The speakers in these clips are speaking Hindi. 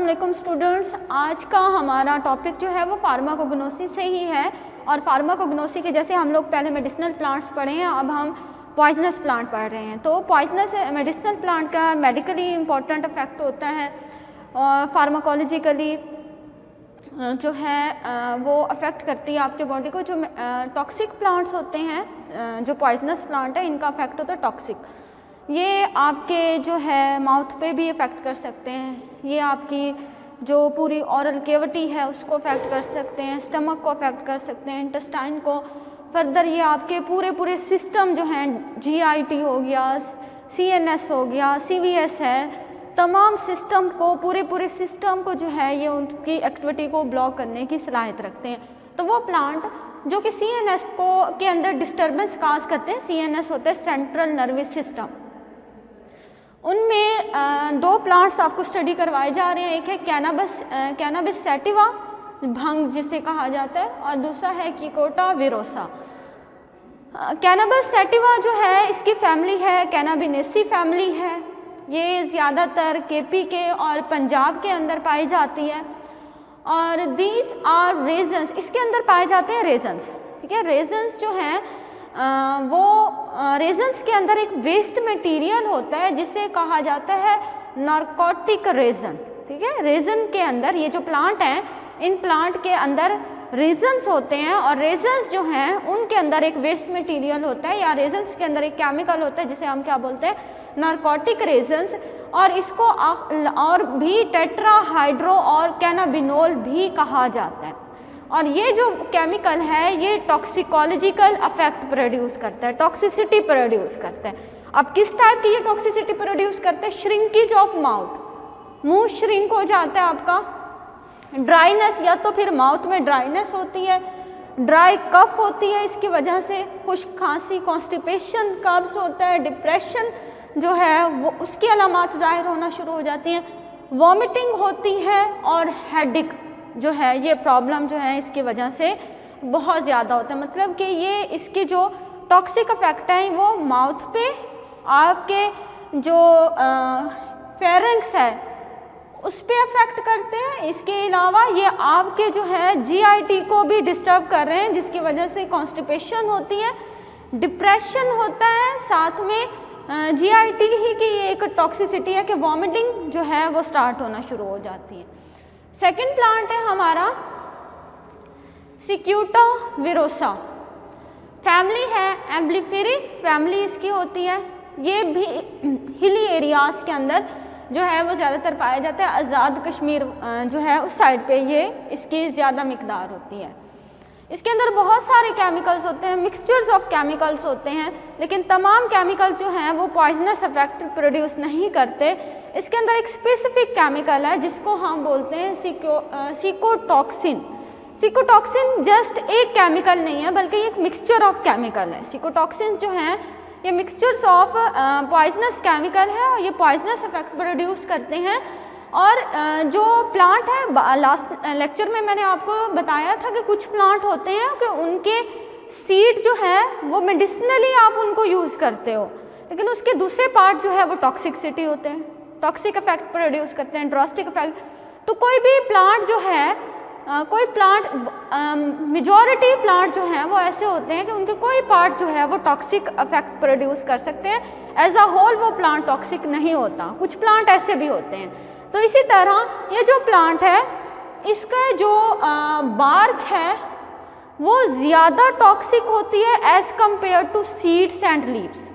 वालेकुम स्टूडेंट्स, आज का हमारा टॉपिक जो है वो फार्माकोग्नोसी से ही है। और फार्माकोग्नोसी के जैसे हम लोग पहले मेडिसिनल प्लांट्स पढ़े हैं, अब हम पॉइजनस प्लांट पढ़ रहे हैं। तो पॉइजनस मेडिसिनल प्लांट का मेडिकली इम्पॉर्टेंट इफेक्ट होता है और फार्माकोलॉजिकली जो है वो अफेक्ट करती है आपके बॉडी को। जो टॉक्सिक प्लांट्स होते हैं, जो पॉइजनस प्लांट है, इनका अफेक्ट होता है टॉक्सिक। ये आपके जो है माउथ पे भी इफ़ेक्ट कर सकते हैं, ये आपकी जो पूरी ऑरल कैविटी है उसको अफेक्ट कर सकते हैं, स्टमक को अफेक्ट कर सकते हैं, इंटेस्टाइन को। फर्दर ये आपके पूरे सिस्टम जो हैं, जीआईटी हो गया, सीएनएस हो गया, सीवीएस है, तमाम सिस्टम को पूरे सिस्टम को जो है ये उनकी एक्टिविटी को ब्लॉक करने की सलाहियत रखते हैं। तो वो प्लांट जो कि सीएनएस को के अंदर डिस्टर्बेंस काज करते हैं, सीएनएस होता है सेंट्रल नर्वस सिस्टम, उनमें दो प्लांट्स आपको स्टडी करवाए जा रहे हैं। एक है कैनाबिस सैटिवा, भंग जिसे कहा जाता है, और दूसरा है कीकोटा विरोसा। कैनाबिस सैटिवा जो है इसकी फैमिली है कैनाबिनेसी फैमिली है। ये ज़्यादातर केपी के और पंजाब के अंदर पाई जाती है। और दीज आर रेजन्स, इसके अंदर पाए जाते हैं रेजन्स। ठीक है, रेजन्स जो हैं रेजन्स के अंदर एक वेस्ट मटेरियल होता है जिसे कहा जाता है नारकोटिक रेजन। ठीक है, रेजन के अंदर ये जो प्लांट हैं, इन प्लांट के अंदर रेजन्स होते हैं, और रेजन्स जो हैं उनके अंदर एक वेस्ट मटेरियल होता है, या रेजन्स के अंदर एक केमिकल होता है जिसे हम क्या बोलते हैं, नारकोटिक रेजन्स। और इसको और भी टेट्राहाइड्रो और कैनाबिनोल भी कहा जाता है। और ये जो केमिकल है ये टॉक्सिकोलॉजिकल अफेक्ट प्रोड्यूस करता है, टॉक्सिसिटी प्रोड्यूस करता है। अब किस टाइप की ये टॉक्सिसिटी प्रोड्यूस करता है? श्रिंकेज ऑफ माउथ, मुंह श्रिंक हो जाता है आपका, ड्राइनेस, या तो फिर माउथ में ड्राइनेस होती है, ड्राई कफ होती है इसकी वजह से, खुश्क खांसी, कॉन्स्टिपेशन, कब्ज होता है, डिप्रेशन जो है वो उसकी अलामात ज़ाहिर होना शुरू हो जाती हैं, वॉमिटिंग होती है, और हेडेक जो है ये प्रॉब्लम जो है इसकी वजह से बहुत ज़्यादा होता है। मतलब कि ये इसके जो टॉक्सिक इफेक्ट हैं वो माउथ पे, आपके जो फेरेंक्स है उस पे अफेक्ट करते हैं। इसके अलावा ये आपके जो है जीआईटी को भी डिस्टर्ब कर रहे हैं, जिसकी वजह से कॉन्स्टिपेशन होती है, डिप्रेशन होता है, साथ में जीआईटी ही की एक टॉक्सिसिटी है कि वॉमिटिंग जो है वो स्टार्ट होना शुरू हो जाती है। सेकेंड प्लांट है हमारा सिक्यूटा विरोसा, फैमिली है एम्बलीफेरी फैमिली इसकी होती है। ये भी हिली एरियाज़ के अंदर जो है वो ज़्यादातर पाया जाता है, आज़ाद कश्मीर जो है उस साइड पे ये इसकी ज़्यादा मिकदार होती है। इसके अंदर बहुत सारे केमिकल्स होते हैं, मिक्सचर्स ऑफ केमिकल्स होते हैं, लेकिन तमाम केमिकल्स जो हैं वो पॉइजनस इफेक्ट प्रोड्यूस नहीं करते। इसके अंदर एक स्पेसिफिक केमिकल है जिसको हम बोलते हैं सिकोटॉक्सिन। सिकोटॉक्सिन जस्ट एक केमिकल नहीं है, बल्कि एक मिक्सचर ऑफ केमिकल है। सिकोटॉक्सिन जो हैं ये मिक्सचर्स ऑफ पॉइजनस केमिकल है, और ये पॉइजनस इफेक्ट प्रोड्यूस करते हैं। और जो प्लांट है, लास्ट लेक्चर में मैंने आपको बताया था कि कुछ प्लांट होते हैं कि उनके सीड जो है वो मेडिसिनली आप उनको यूज़ करते हो, लेकिन उसके दूसरे पार्ट जो है वो टॉक्सिसिटी होते हैं, टॉक्सिक इफेक्ट प्रोड्यूस करते हैं, ड्रास्टिक इफेक्ट। तो कोई भी प्लांट जो है, कोई प्लांट, मेजॉरिटी प्लांट जो हैं वो ऐसे होते हैं कि उनके कोई पार्ट जो है वो टॉक्सिक इफेक्ट प्रोड्यूस कर सकते हैं। एज अ होल वो प्लांट टॉक्सिक नहीं होता, कुछ प्लांट ऐसे भी होते हैं। तो इसी तरह ये जो प्लांट है इसका जो बार्क है वो ज़्यादा टॉक्सिक होती है as compared to seeds and leaves.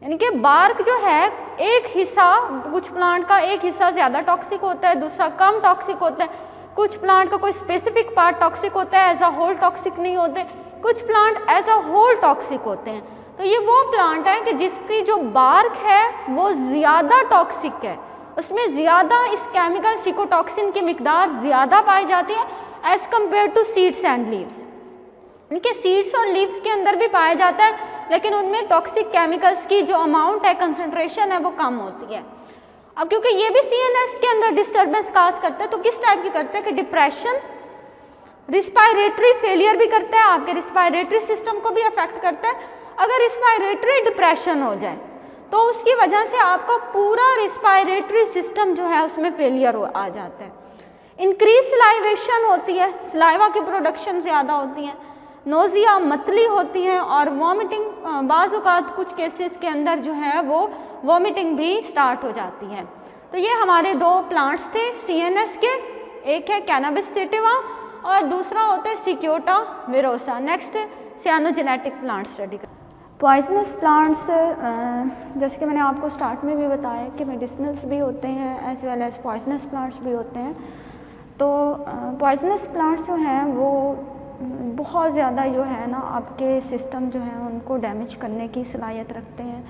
यानी कि बार्क जो है एक हिस्सा, कुछ प्लांट का एक हिस्सा ज़्यादा टॉक्सिक होता है, दूसरा कम टॉक्सिक होता है। कुछ प्लांट का कोई स्पेसिफिक पार्ट टॉक्सिक होता है, एज अ होल टॉक्सिक नहीं होते। कुछ plant as a whole toxic होते हैं। तो ये वो प्लांट है कि जिसकी जो बार्क है वो ज़्यादा टॉक्सिक है, उसमें ज़्यादा इस केमिकल सिकोटॉक्सिन की मिकदार ज़्यादा पाई जाती है as compared to seeds and leaves. इनके सीड्स और लीव्स के अंदर भी पाया जाता है, लेकिन उनमें टॉक्सिक केमिकल्स की जो अमाउंट है, कंसंट्रेशन है, वो कम होती है। अब क्योंकि ये भी सीएनएस के अंदर डिस्टर्बेंस काज करते हैं, तो किस टाइप की करते हैं कि डिप्रेशन, रिस्पायरेटरी फेलियर भी करता है, आपके रिस्पायरेटरी सिस्टम को भी अफेक्ट करता है। अगर रिस्पायरेटरी डिप्रेशन हो जाए तो उसकी वजह से आपका पूरा रिस्पायरेटरी सिस्टम जो है उसमें फेलियर आ जाता है। इंक्रीज सलाइवेशन होती है, सलाइवा की प्रोडक्शन ज़्यादा होती है, नोज़िया मतली होती है और वॉमिटिंग, बाज़ औक़ात कुछ केसेस के अंदर जो है वो वॉमिटिंग भी स्टार्ट हो जाती है। तो ये हमारे दो प्लांट्स थे CNS के, एक है कैनबिस सैटिवा और दूसरा होता है सिक्योटा विरोसा। नेक्स्ट सियानोजेनेटिक प्लांट स्टडी कर। पॉइजनस प्लांट्स जैसे कि मैंने आपको स्टार्ट में भी बताया कि मेडिसिनल्स भी होते हैं as well as poisonous plants भी होते हैं। तो पॉइजनस प्लांट्स जो हैं वो बहुत ज़्यादा जो है ना आपके सिस्टम जो है उनको डैमेज करने की सलाहियत रखते हैं।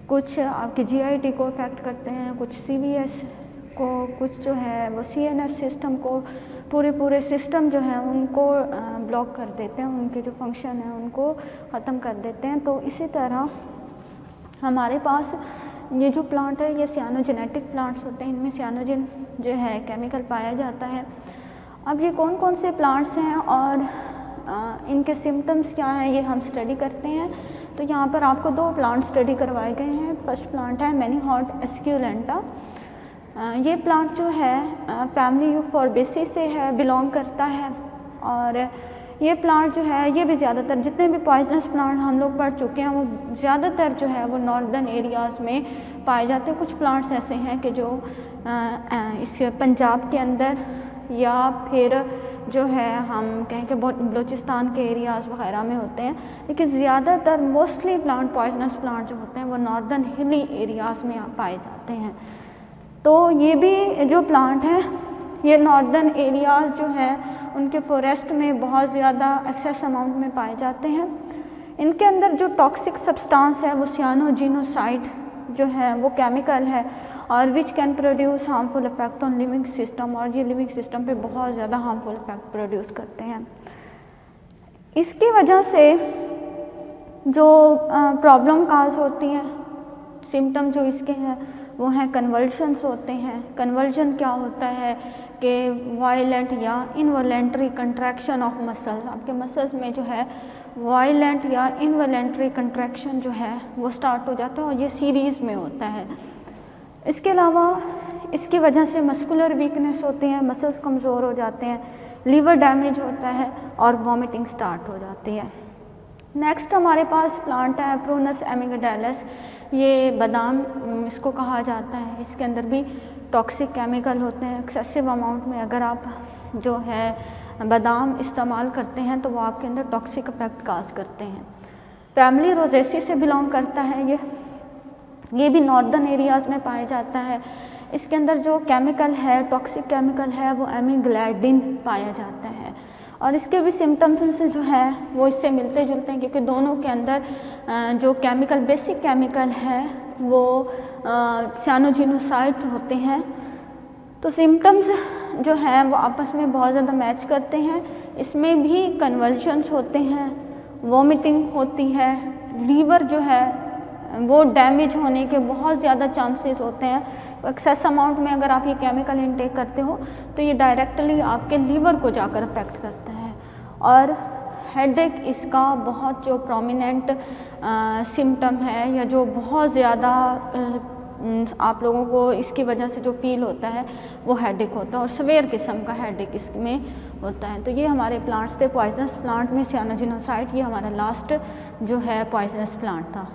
कुछ आपके GIT को इफेक्ट करते हैं, कुछ CVS को, कुछ जो है वो CNS सिस्टम को, पूरे सिस्टम जो है उनको ब्लॉक कर देते हैं, उनके जो फंक्शन है उनको ख़त्म कर देते हैं। तो इसी तरह हमारे पास ये जो प्लांट है ये सियानोजेनेटिक प्लांट्स होते हैं, इनमें सियानोजिन जो है केमिकल पाया जाता है। अब ये कौन कौन से प्लांट्स हैं और इनके सिम्टम्स क्या हैं ये हम स्टडी करते हैं। तो यहाँ पर आपको दो प्लांट स्टडी करवाए गए हैं। फर्स्ट प्लांट है मैनीहॉट एस्क्यूलेंटा। ये प्लांट जो है फैमिली यूफोर्बिएसी से है, बिलोंग करता है। और ये प्लांट जो है ये भी ज़्यादातर जितने भी पॉइजनस प्लांट हम लोग पढ़ चुके हैं वो ज़्यादातर जो है वो नॉर्दर्न एरियाज़ में पाए जाते हैं। कुछ प्लांट्स ऐसे हैं कि जो इस पंजाब के अंदर या फिर जो है हम कहें कि बलूचिस्तान के एरियाज़ वगैरह में होते हैं, लेकिन ज़्यादातर मोस्टली प्लांट पॉइजनस प्लांट जो होते हैं वो नॉर्दर्न हिली एरियाज़ में पाए जाते हैं। तो ये भी जो प्लांट हैं ये नॉर्दर्न एरियाज़ जो है उनके फॉरेस्ट में बहुत ज़्यादा एक्सेस अमाउंट में पाए जाते हैं। इनके अंदर जो टॉक्सिक सब्सटेंस है वो सियानोजिनोसाइड जो है वो केमिकल है और which can produce harmful effect on living system, और ये लिविंग सिस्टम पे बहुत ज़्यादा हार्मफुल इफेक्ट प्रोड्यूस करते हैं। इसकी वजह से जो प्रॉब्लम काज होती हैं, सिम्टम जो इसके हैं वो हैं कन्वर्जन्स होते हैं। कन्वर्जन क्या होता है कि वायलेंट या इनवॉलेंट्री कंट्रैक्शन ऑफ मसल्स, आपके मसल्स में जो है वायलेंट या इनवॉलेंट्री कंट्रैक्शन जो है वो स्टार्ट हो जाता है और ये सीरीज़ में होता है। इसके अलावा इसकी वजह से मस्कुलर वीकनेस होती है, मसल्स कमज़ोर हो जाते हैं, लीवर डैमेज होता है और वॉमिटिंग स्टार्ट हो जाती है। नेक्स्ट हमारे पास प्लांट है प्रूनस एमिगडालस। ये बादाम इसको कहा जाता है। इसके अंदर भी टॉक्सिक केमिकल होते हैं एक्सेसिव अमाउंट में। अगर आप जो है बादाम इस्तेमाल करते हैं तो वो आपके अंदर टॉक्सिक इफेक्ट काज करते हैं। फैमिली रोजेसी से बिलोंग करता है ये भी नॉर्दर्न एरियाज़ में पाया जाता है। इसके अंदर जो केमिकल है टॉक्सिक केमिकल है वो एमिग्लैडिन पाया जाता है और इसके भी सिम्टम्स से जो है वो इससे मिलते जुलते हैं क्योंकि दोनों के अंदर जो केमिकल बेसिक केमिकल है वो सियानोजिनोसाइड होते हैं। तो सिम्टम्स जो हैं वो आपस में बहुत ज़्यादा मैच करते हैं। इसमें भी कन्वल्शंस होते हैं, वॉमिटिंग होती है, लीवर जो है वो डैमेज होने के बहुत ज़्यादा चांसेस होते हैं। एक्सेस अमाउंट में अगर आप ये केमिकल इनटेक करते हो तो ये डायरेक्टली आपके लीवर को जाकर अफेक्ट करता है। और हेडेक इसका बहुत जो प्रोमिनेंट सिम्टम है या जो बहुत ज़्यादा आप लोगों को इसकी वजह से जो फील होता है वो हेडेक होता है और सवेयर किस्म का हेडेक इसमें होता है। तो ये हमारे प्लांट्स थे पॉइजनस प्लांट में सियानोजिनोसाइड, ये हमारा लास्ट जो है पॉइजनस प्लांट था।